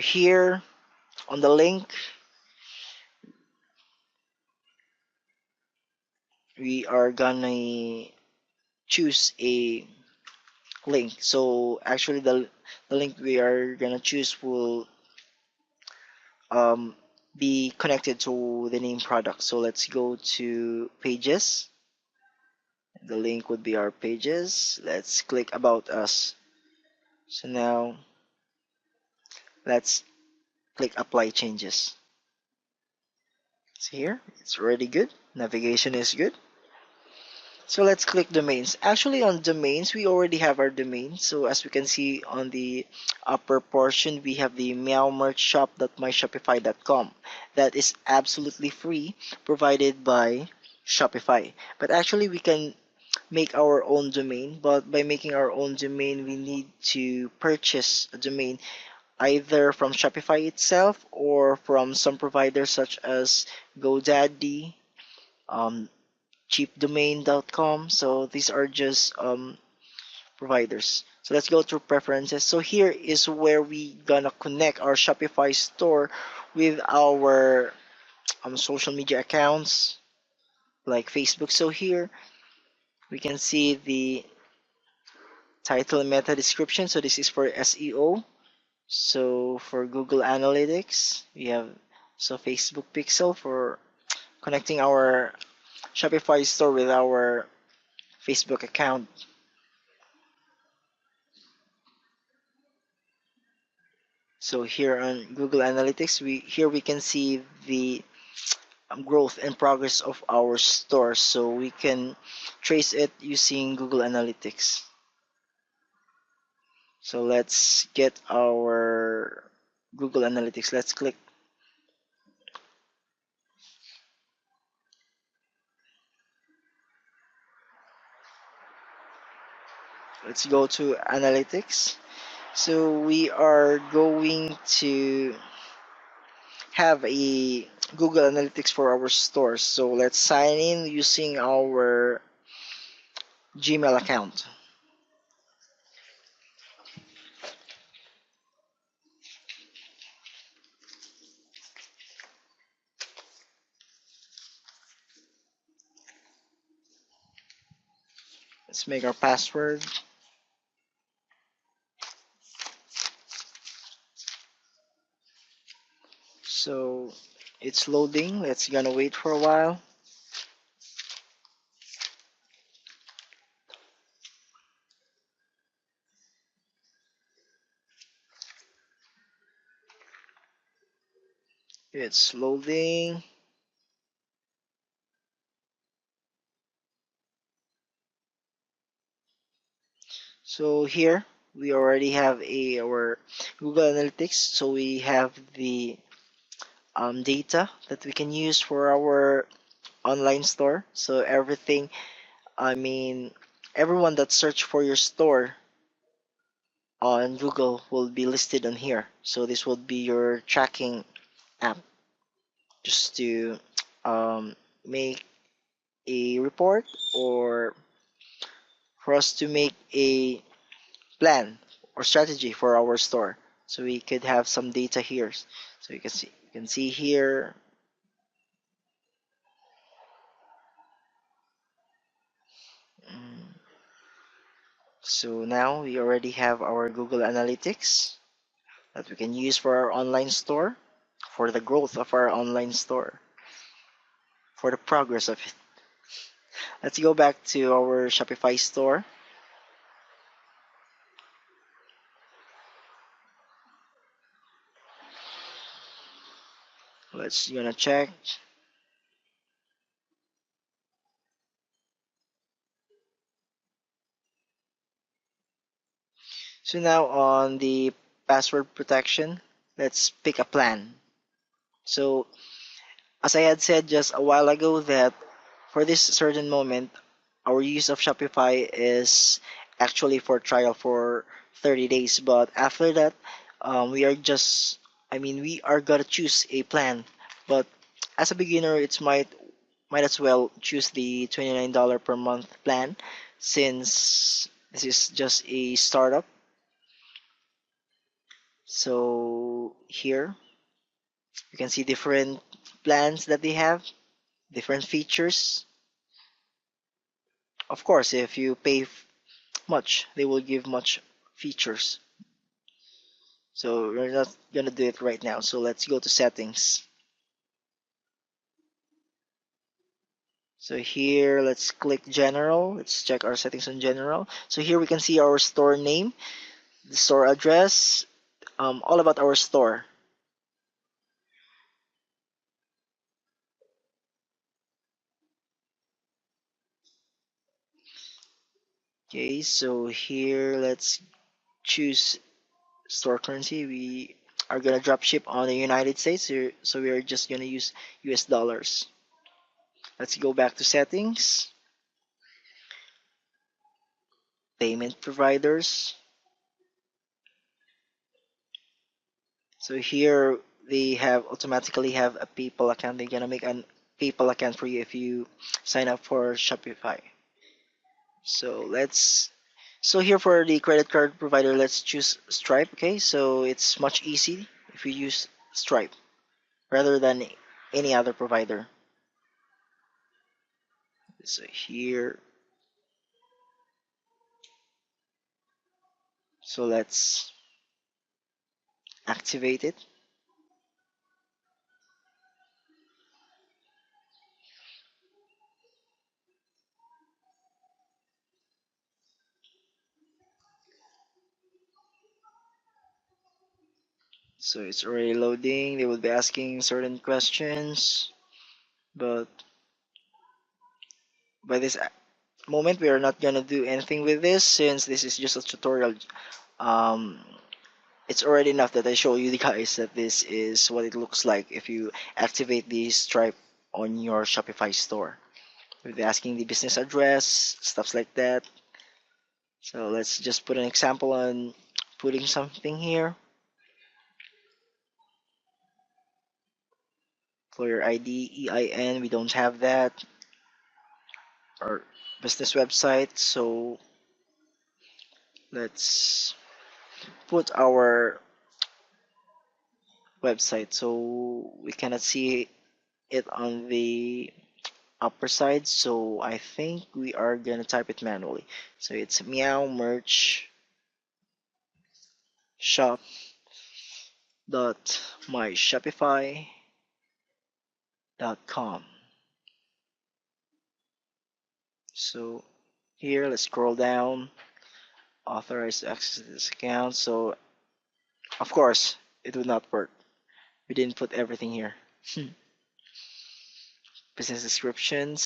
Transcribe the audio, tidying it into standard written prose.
here on the link, we are gonna choose a link. So actually the link we are gonna choose will um, be connected to the name product. So let's go to pages. The link would be our pages. Let's click about us. So now let's click apply changes. See here, it's already good. Navigation is good. So let's click domains. Actually on domains, we already have our domain. So as we can see on the upper portion, we have the meowmerchshop.myshopify.com. That is absolutely free, provided by Shopify. But actually we can make our own domain, but by making our own domain, we need to purchase a domain either from Shopify itself or from some providers such as GoDaddy, um, cheapdomain.com. So these are just providers. So let's go to preferences. So here is where we gonna connect our Shopify store with our social media accounts like Facebook. So here we can see the title and meta description. So this is for SEO. So for Google Analytics, we have Facebook Pixel for connecting our Shopify store with our Facebook account. So here on Google Analytics, we can see the growth and progress of our store. So we can trace it using Google Analytics. So let's get our Google Analytics. Let's click. Let's go to Analytics. So we are going to have a Google Analytics for our stores. So let's sign in using our Gmail account. Let's make our password. So it's loading. Let's gonna wait for a while. It's loading. So here we already have our Google Analytics. So we have the data that we can use for our online store. So everything, I mean, everyone that search for your store on Google will be listed on here. So this will be your tracking app just to make a report or for us to make a plan or strategy for our store. So we could have some data here. So you can see here. mm, So now we already have our Google Analytics that we can use for our online store, for the growth of our online store, for the progress of it. Let's go back to our Shopify store. Let's gonna check. So now on the password protection, let's pick a plan. So as I had said just a while ago that for this certain moment, our use of Shopify is actually for trial for 30 days. But after that, we are just, we are gonna choose a plan. But as a beginner, it's might as well choose the $29 per month plan since this is just a startup. So here you can see different plans that they have, different features. Of course, if you pay much, they will give much features. So we're not gonna do it right now. So let's go to settings. So here, let's click general. Let's check our settings on general. So here we can see our store name, the store address, all about our store. Okay, so here let's choose store currency. We are gonna drop ship on the United States, so we are just gonna use US dollars. Let's go back to settings, payment providers. So here they have automatically have a PayPal account. They're gonna make a PayPal account for you if you sign up for Shopify. So so here for the credit card provider, let's choose Stripe. Okay, so it's much easy if you use Stripe rather than any other provider. So here, so let's activate it. So it's already loading. They will be asking certain questions, but by this moment, we are not gonna do anything with this since this is just a tutorial. Um, it's already enough that I show you the guys that this is what it looks like if you activate the Stripe on your Shopify store. We'll be asking the business address, stuffs like that. So let's just put an example on putting something here. Employer ID, EIN, we don't have that. Our business website, so let's put our website so we cannot see it on the upper side, so I think we are gonna type it manually. So it's meow merch shop dot myshopify.com. So here let's scroll down, authorize to access this account. So of course it would not work, we didn't put everything here. Business descriptions,